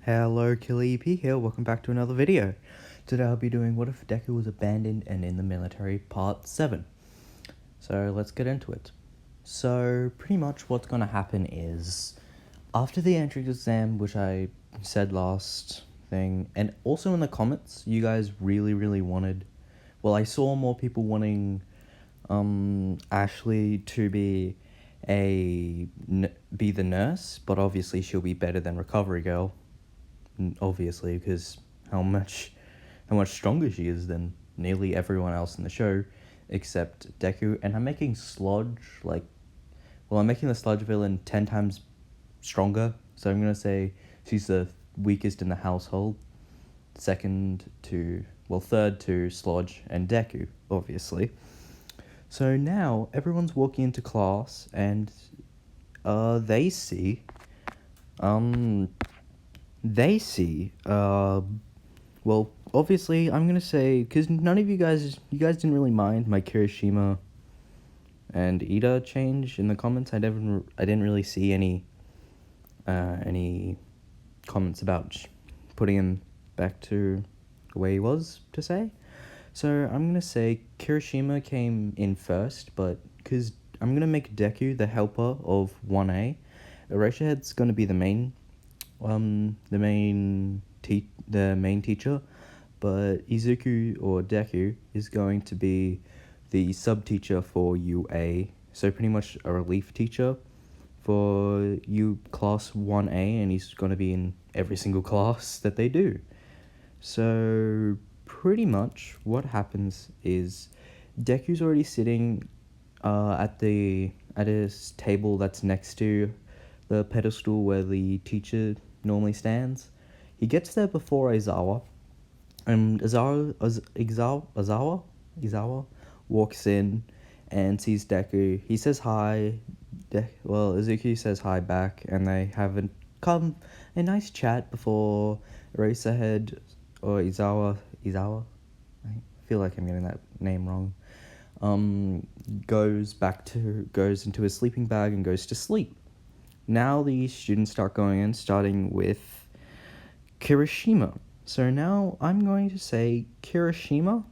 Hello, Killer EP here, welcome back to another video. Today I'll be doing What If Deku Was Abandoned and in the Military Part 7. So let's get into it. So pretty much what's gonna happen is, after the entrance exam, which I said last thing, and also in the comments, you guys really wanted, well, I saw more people wanting Ashley to be be the nurse, but obviously she'll be better than Recovery Girl. Obviously, because how much stronger she is than nearly everyone else in the show, except Deku. And I'm making Sludge I'm making the Sludge villain 10 times stronger. So I'm gonna say she's the weakest in the household, third to Sludge and Deku, obviously. So now everyone's walking into class and they see well, obviously, I'm gonna say, because none of you guys didn't really mind my Kirishima and Ida change in the comments. I didn't really see any comments about putting him back to the way he was, to say. So I'm gonna say Kirishima came in first, but because I'm gonna make Deku the helper of 1A, Eraserhead's gonna be the main teacher, but Izuku or Deku is going to be the sub teacher for UA. So pretty much a relief teacher for class 1A, and he's going to be in every single class that they do. So pretty much what happens is Deku's already sitting at his table that's next to the pedestal where the teacher normally stands. He gets there before Aizawa, and Aizawa walks in and sees Deku. He says hi. Izuku says hi back, and they have a nice chat before Eraserhead or Izawa. I feel like I'm getting that name wrong. Goes into his sleeping bag and goes to sleep. Now the students start going in, starting with Kirishima. So now I'm going to say Kirishima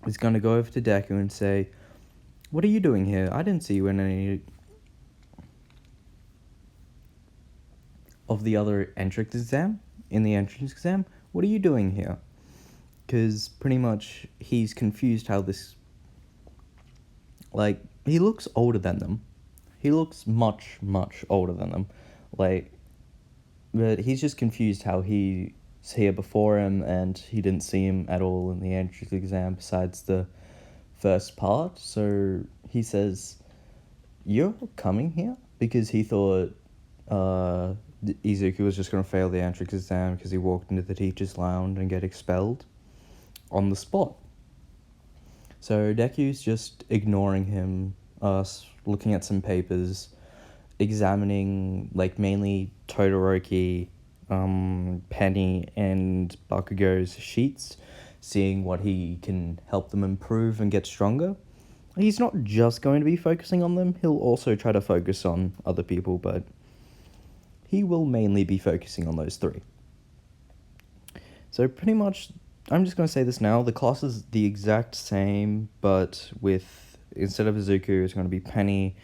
is going to go over to Deku and say, "What are you doing here? I didn't see you in any of the other entrance exam. What are you doing here?" Because pretty much he's confused how this... he looks older than them. He looks much older than them. But he's just confused how he's here before him and he didn't see him at all in the entrance exam besides the first part. So he says, "You're coming here?" Because he thought Izuku was just going to fail the entrance exam because he walked into the teacher's lounge and get expelled on the spot. So Deku's just ignoring him, looking at some papers, examining mainly Todoroki, Penny, and Bakugo's sheets, seeing what he can help them improve and get stronger. He's not just going to be focusing on them, he'll also try to focus on other people, but he will mainly be focusing on those three. So pretty much, I'm just going to say this now, the class is the exact same, but instead of Izuku, it's going to be Penny.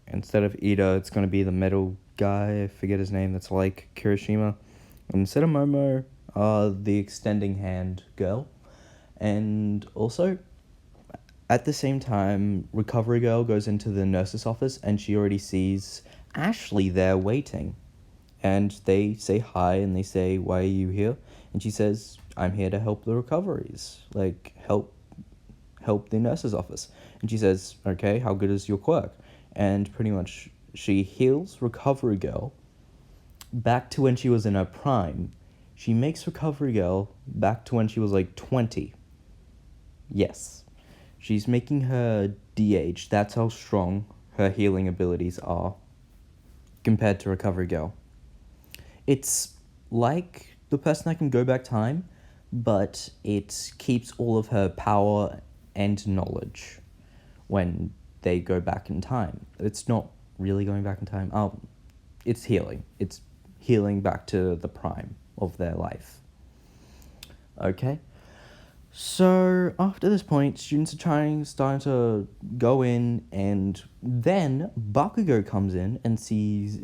Instead of Ida, it's going to be the metal guy, I forget his name, that's like Kirishima. Instead of Momo, the extending hand girl. And also, at the same time, Recovery Girl goes into the nurse's office and she already sees Ashley there waiting. And they say hi and they say, "Why are you here?" And she says, "I'm here to help the recoveries, help the nurse's office." And she says, "Okay, how good is your Quirk?" And pretty much she heals Recovery Girl back to when she was in her prime. She makes Recovery Girl back to when she was 20. Yes. She's making her de-age. That's how strong her healing abilities are compared to Recovery Girl. It's like the person that can go back time, but it keeps all of her power and knowledge when they go back in time. It's not really going back in time. It's healing. It's healing back to the prime of their life. Okay? So, after this point, students are starting to go in, and then Bakugo comes in and sees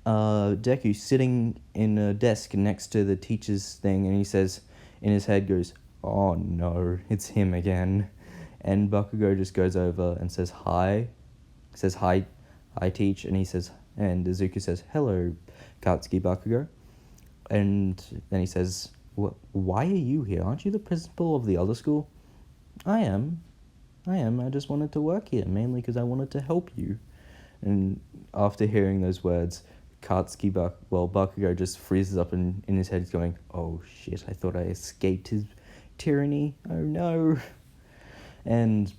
Deku sitting in a desk next to the teacher's thing, and he says, in his head goes, "Oh no, it's him again." And Bakugo just goes over and says hi, hi teach, and Izuku says, "Hello, Katsuki Bakugo." And then he says, "Why are you here? Aren't you the principal of the other school?" I am. I just wanted to work here, mainly because I wanted to help you." And after hearing those words, Bakugo just freezes up in his head, going, "Oh shit, I thought I escaped his tyranny. Oh no." And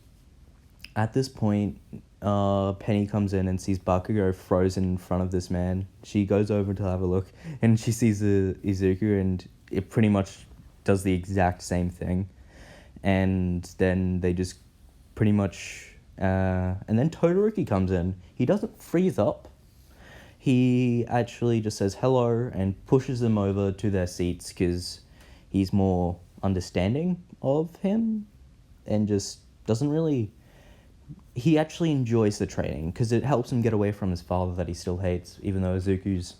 at this point, Penny comes in and sees Bakugo frozen in front of this man. She goes over to have a look, and she sees Izuku, and it pretty much does the exact same thing. And then they just pretty much... and then Todoroki comes in. He doesn't freeze up. He actually just says hello and pushes them over to their seats because he's more understanding of him and just doesn't really... He actually enjoys the training because it helps him get away from his father that he still hates, even though Izuku's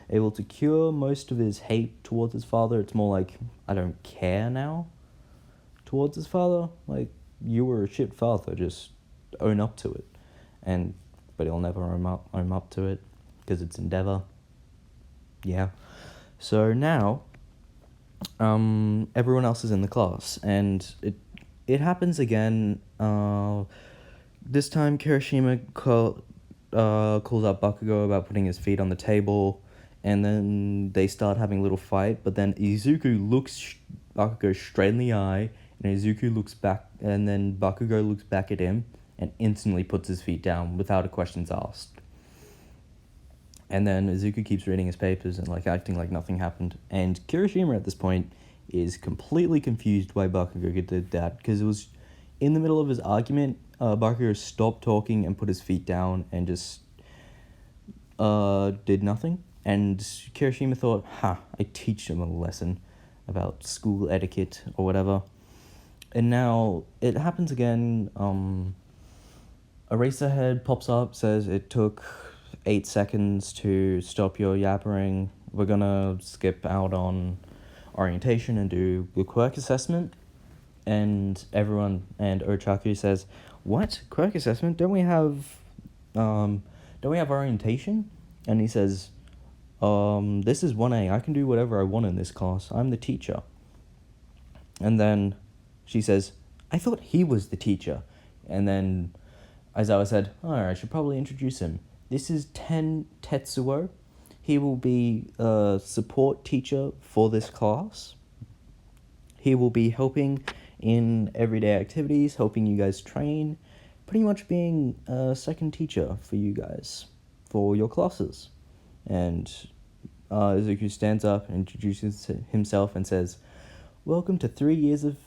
able to cure most of his hate towards his father. It's more like, I don't care now towards his father. Like, you were a shit father, just own up to it. But he'll never own up to it because it's Endeavor. Yeah. So now, everyone else is in the class, and it happens again. This time Kirishima calls out Bakugo about putting his feet on the table, and then they start having a little fight, but then Izuku looks Bakugo straight in the eye, and Izuku looks back, and then Bakugo looks back at him, and instantly puts his feet down without a questions asked. And then Izuku keeps reading his papers and acting like nothing happened, and Kirishima at this point is completely confused why Bakugo did that, because it was in the middle of his argument. Bakugo stopped talking and put his feet down and just did nothing. And Kirishima thought, I teach him a lesson about school etiquette or whatever. And now it happens again. Eraserhead pops up, says it took 8 seconds to stop your yappering. We're gonna skip out on orientation and do the quirk assessment. And Ochaku says, "What? Quirk assessment? Don't we have orientation?" And he says, "This is 1A. I can do whatever I want in this class. I'm the teacher." And then she says, "I thought he was the teacher." And then Aizawa said, "I should probably introduce him. This is Ten Tetsuo. He will be a support teacher for this class. He will be helping in everyday activities, helping you guys train, pretty much being a second teacher for you guys, for your classes." And Izuku stands up and introduces himself and says, welcome to 3 years of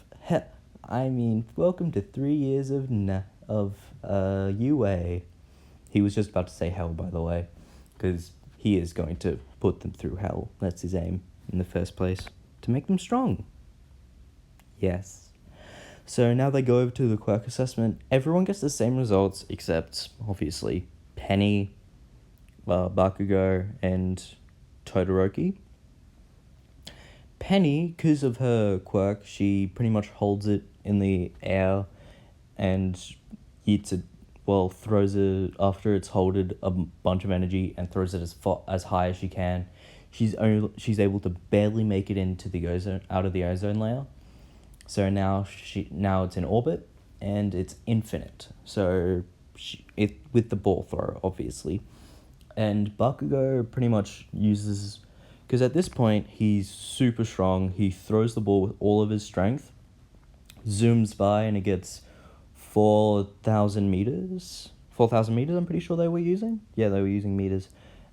UA. He was just about to say hell, by the way, because he is going to put them through hell. That's his aim in the first place, to make them strong. Yes. So now they go over to the quirk assessment. Everyone gets the same results except, obviously, Penny, Bakugo, and Todoroki. Penny, because of her quirk, she pretty much holds it in the air and throws it after it's holded a bunch of energy and throws it as high as she can. She's able to barely make it into out of the ozone layer. So now it's in orbit and it's infinite. So with the ball throw, obviously. And Bakugo pretty much uses, because at this point he's super strong. He throws the ball with all of his strength, zooms by, and it gets 4,000 meters. 4,000 meters, I'm pretty sure they were using. Yeah, they were using meters.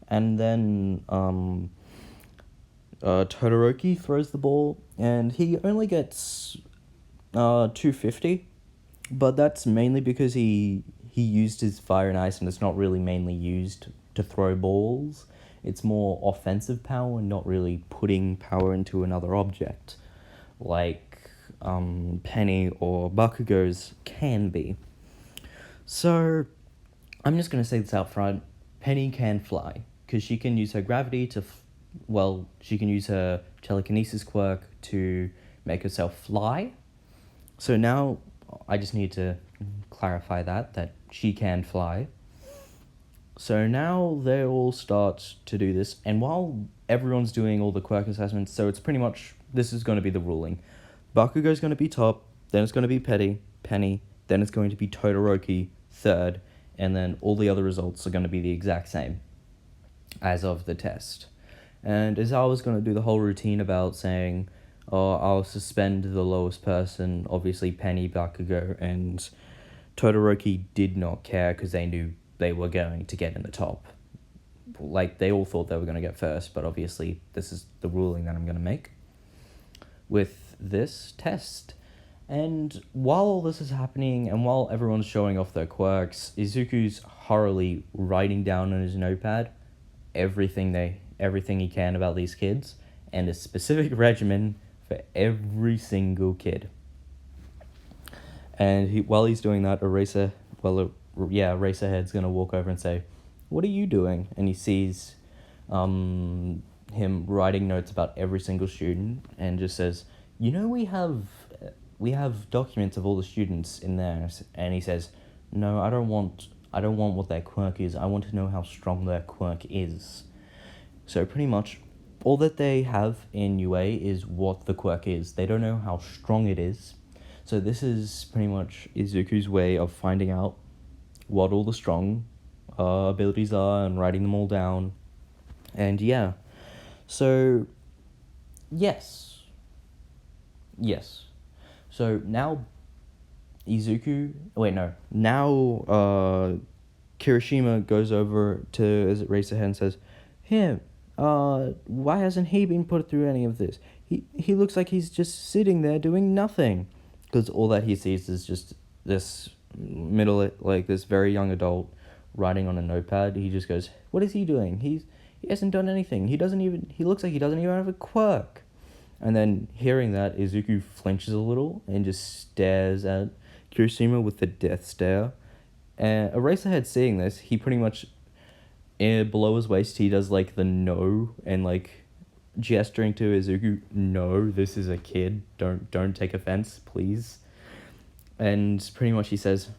And then Todoroki throws the ball, and he only gets 250, but that's mainly because he used his fire and ice, and it's not really mainly used to throw balls. It's more offensive power, not really putting power into another object, like Penny or Bakugo's can be. So, I'm just going to say this out front. Penny can fly, because she can use her gravity to, she can use her telekinesis quirk to make herself fly. So now, I just need to clarify that she can fly. So now they all start to do this, and while everyone's doing all the quirk assessments, so it's pretty much, this is going to be the ruling. Bakugo's going to be top, then it's going to be Penny, then it's going to be Todoroki third, and then all the other results are going to be the exact same as of the test. And Izawa's going to do the whole routine about saying, oh, I'll suspend the lowest person, obviously Penny, Bakugo, and Todoroki did not care because they knew they were going to get in the top. Like, they all thought they were going to get first, but obviously this is the ruling that I'm going to make with this test. And while all this is happening, and while everyone's showing off their quirks, Izuku's horribly writing down on his notepad everything he can about these kids, and a specific regimen for every single kid. And while he's doing that, Eraserhead's gonna walk over and say, "What are you doing?" And he sees him writing notes about every single student, and just says, "You know, we have documents of all the students in there." And he says, "No, I don't want what their quirk is. I want to know how strong their quirk is." So pretty much all that they have in UA is what the quirk is. They don't know how strong it is. So this is pretty much Izuku's way of finding out what all the strong abilities are and writing them all down. And yeah. So, yes. So now Kirishima goes over to Eraserhead and says, "Here, why hasn't he been put through any of this? He looks like he's just sitting there doing nothing." Because all that he sees is just this this very young adult writing on a notepad. He just goes, "What is he doing? He hasn't done anything. He looks like he doesn't even have a quirk." And then hearing that, Izuku flinches a little and just stares at Kirishima with the death stare. And Eraserhead seeing this, he pretty much, below his waist, he does like the no, and like gesturing to Izuku, "No, this is a kid. Don't take offense, please." And pretty much he says,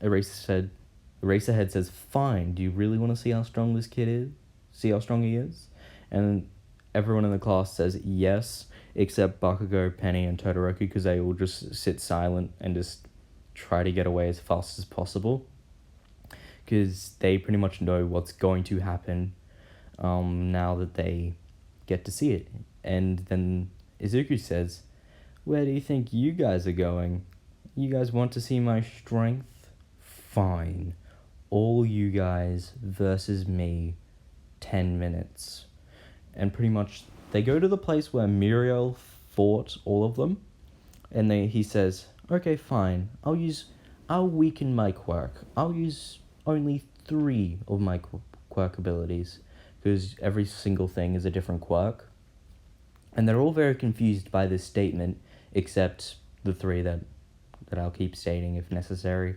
Eraserhead says, "Fine, do you really want to see how strong this kid is? See how strong he is?" And everyone in the class says yes, except Bakugo, Penny, and Todoroki, because they all just sit silent and just try to get away as fast as possible. Because they pretty much know what's going to happen now that they get to see it. And then Izuku says, "Where do you think you guys are going? You guys want to see my strength? Fine. All you guys versus me, 10 minutes. And pretty much they go to the place where Muriel fought all of them. And he says, "Okay, fine. I'll weaken my quirk. I'll use only 3 of my quirk abilities, because every single thing is a different quirk." And they're all very confused by this statement, except the 3 that I'll keep stating if necessary.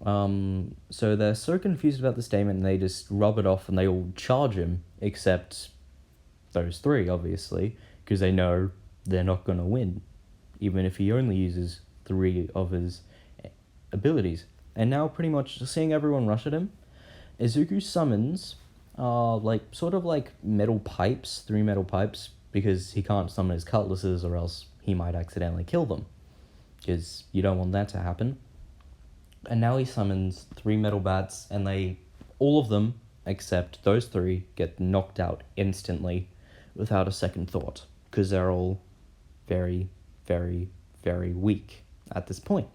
So they're so confused about the statement, and they just rub it off and they all charge him, except those 3, obviously, because they know they're not going to win, even if he only uses 3 of his abilities. And now, pretty much seeing everyone rush at him, Izuku summons sort of like metal pipes, 3 metal pipes, because he can't summon his cutlasses or else he might accidentally kill them, because you don't want that to happen. And now he summons 3 metal bats, and all of them, except those 3, get knocked out instantly without a second thought, because they're all very, very, very weak at this point.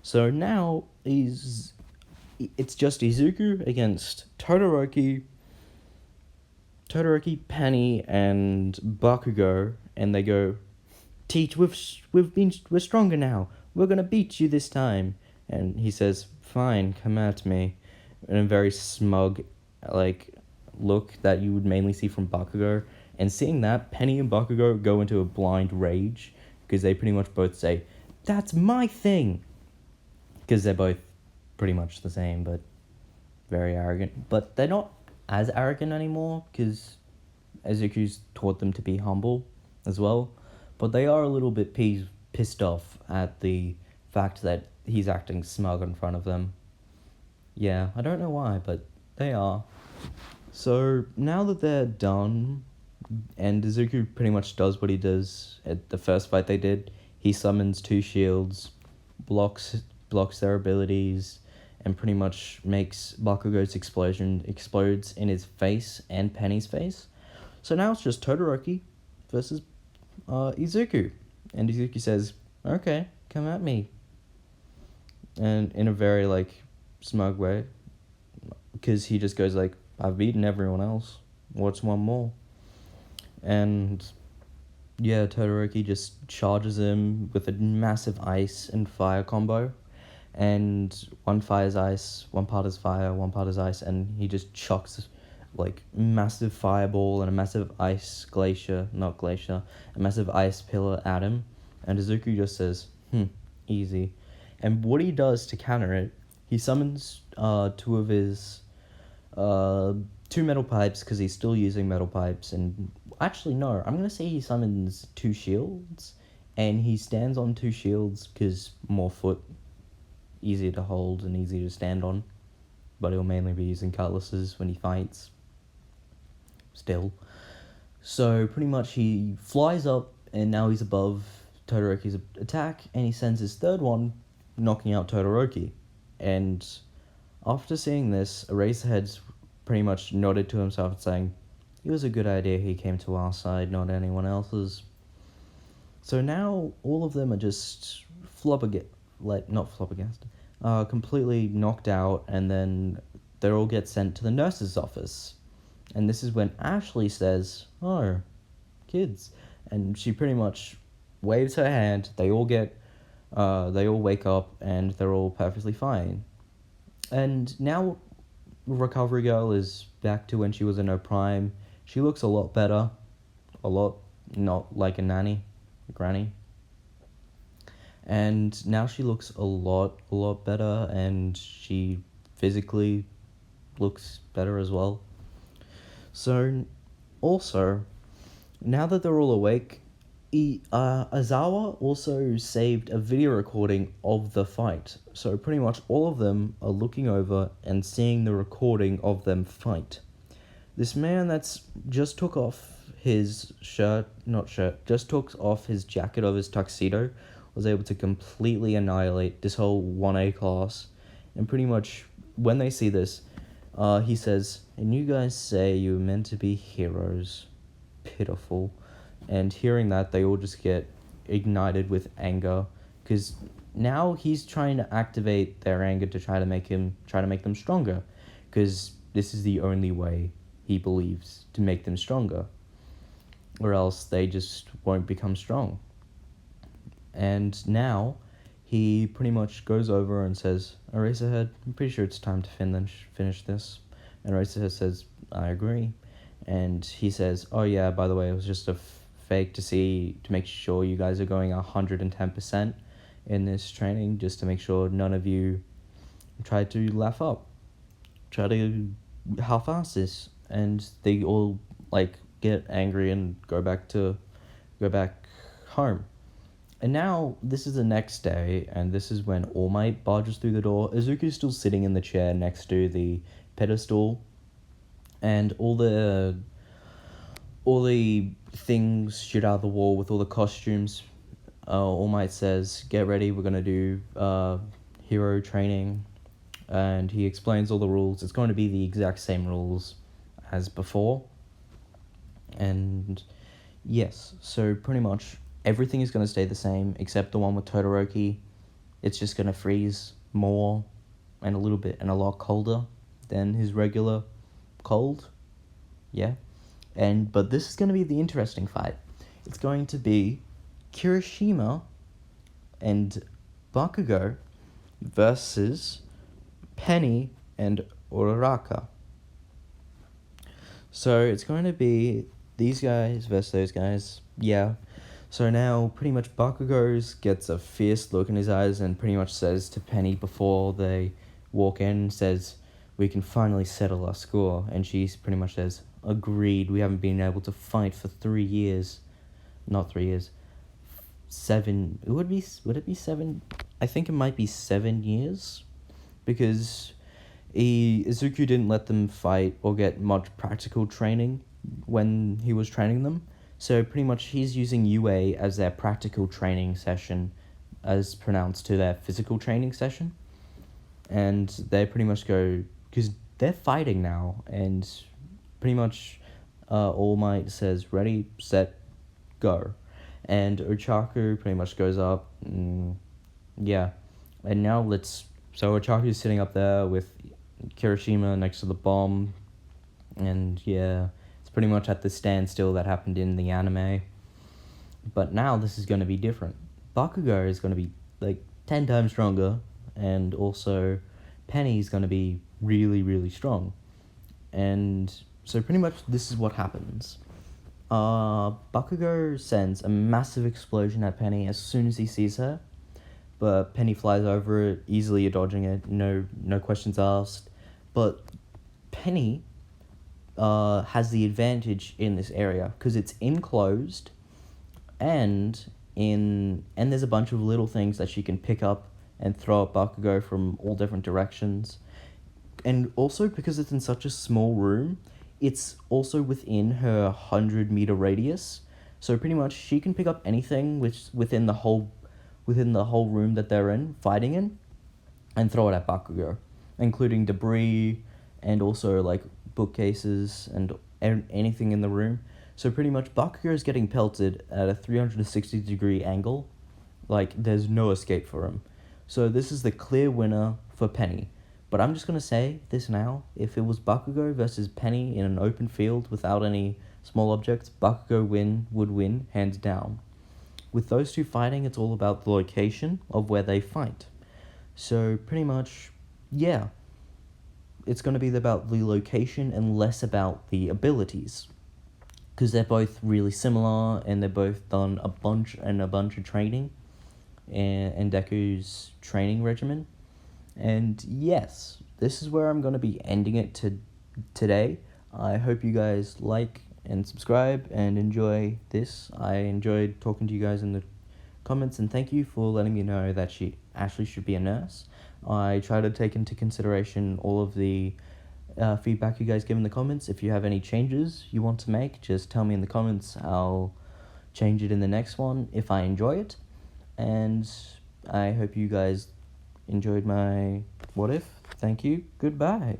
So now it's just Izuku against Todoroki, Penny, and Bakugo, and they go, "Teach, we're stronger now. We're gonna beat you this time." And he says, "Fine, come at me," in a very smug, look that you would mainly see from Bakugo. And seeing that, Penny and Bakugo go into a blind rage because they pretty much both say, "That's my thing!" Because they're both pretty much the same, but very arrogant. But they're not as arrogant anymore because Izuku's taught them to be humble as well. But they are a little bit pissed off at the fact that he's acting smug in front of them. Yeah, I don't know why, but they are. So now that they're done, and Izuku pretty much does what he does at the first fight they did, he summons two shields, blocks their abilities, and pretty much makes Bakugo's explosion explodes in his face and Penny's face. So now it's just Todoroki versus Izuku. And Izuku says, "Okay, come at me." And in a very, like, smug way. Because he just goes like, "I've beaten everyone else. What's one more?" And yeah, Todoroki just charges him with a massive ice and fire combo. And one fire's ice, one part is fire, one part is ice, and he just chucks like massive fireball and a massive ice a massive ice pillar at him. And Izuku just says, easy. And what he does to counter it, he summons two of his two metal pipes because he's still using metal pipes. And actually, no, I'm going to say he summons two shields and he stands on two shields because more foot, easier to hold and easier to stand on. But he'll mainly be using cutlasses when he fights. Still. So pretty much he flies up and now he's above Todoroki's attack and he sends his third one, knocking out Todoroki. And after seeing this, Eraserhead's pretty much nodded to himself saying, "It was a good idea he came to our side, not anyone else's." So now all of them are just completely knocked out, and then they all get sent to the nurse's office. And this is when Ashley says, "Oh, kids," and she pretty much waves her hand. They all wake up and they're all perfectly fine. And now Recovery Girl is back to when she was in her prime. She looks a lot better. Not like a granny. And now she looks a lot better, and she physically looks better as well. So, also, now that they're all awake, Aizawa also saved a video recording of the fight. So pretty much all of them are looking over and seeing the recording of them fight. This man that's just took off his just took off his jacket of his tuxedo, was able to completely annihilate this whole 1A class. And pretty much when they see this, he says, "And you guys say you were meant to be heroes. Pitiful." And hearing that, they all just get ignited with anger, because now he's trying to activate their anger to try to make them stronger, because this is the only way he believes to make them stronger, or else they just won't become strong. And now he pretty much goes over and says, "Eraserhead, I'm pretty sure it's time to finish this." And Eraserhead says, "I agree." And he says, "Oh yeah, by the way, it was just a fake to make sure you guys are going 110% in this training, just to make sure none of you try to laugh up, try to half-ass this." And they all get angry and go back home. And now this is the next day, and this is when All Might barges through the door. Izuku's still sitting in the chair next to the pedestal, and all the things shoot out of the wall with all the costumes. All Might says, "Get ready, we're gonna do hero training," and he explains all the rules. It's going to be the exact same rules as before. And yes, so pretty much everything is going to stay the same except the one with Todoroki. It's just going to freeze more and a lot colder than his regular cold. Yeah. But this is going to be the interesting fight. It's going to be Kirishima and Bakugo versus Penny and Uraraka. So it's going to be these guys versus those guys. Yeah. So now pretty much Bakugo gets a fierce look in his eyes and pretty much says to Penny before they walk in, says, "We can finally settle our score." And she pretty much says, "Agreed, we haven't been able to fight for 3 years." Not 3 years. 7. Would it be 7? I think it might be 7 years. Because Izuku didn't let them fight or get much practical training when he was training them. So pretty much he's using UA as their practical training session as pronounced to their physical training session. And they pretty much go, because they're fighting now, and pretty much All Might says, "Ready, set, go." And Ochaku pretty much goes up, yeah. And now so Ochaku's sitting up there with Kirishima next to the bomb, and yeah, it's pretty much at the standstill that happened in the anime. But now this is going to be different. Bakugo is going to be like 10 times stronger, and also Penny's going to be really, really strong. And so pretty much this is what happens. Bakugo sends a massive explosion at Penny as soon as he sees her, but Penny flies over it, easily dodging it, no questions asked. But Penny has the advantage in this area because it's enclosed, and there's a bunch of little things that she can pick up and throw at Bakugo from all different directions. And also because it's in such a small room, it's also within her 100-meter radius. So pretty much she can pick up anything within the whole room that they're fighting in, and throw it at Bakugo, including debris and also like bookcases and anything in the room. So pretty much Bakugo is getting pelted at a 360-degree angle. Like, there's no escape for him. So this is the clear winner for Penny. But I'm just going to say this now. If it was Bakugo versus Penny in an open field without any small objects, Bakugo would win, hands down. With those two fighting, it's all about the location of where they fight. So pretty much, yeah, it's going to be about the location and less about the abilities. Because they're both really similar, and they're both done a bunch of training in Deku's training regimen. And yes, this is where I'm going to be ending it today. I hope you guys like and subscribe and enjoy this. I enjoyed talking to you guys in the comments, and thank you for letting me know that Ashley should be a nurse. I try to take into consideration all of the feedback you guys give in the comments. If you have any changes you want to make, just tell me in the comments. I'll change it in the next one if I enjoy it. And I hope you guys enjoyed my what if. Thank you. Goodbye.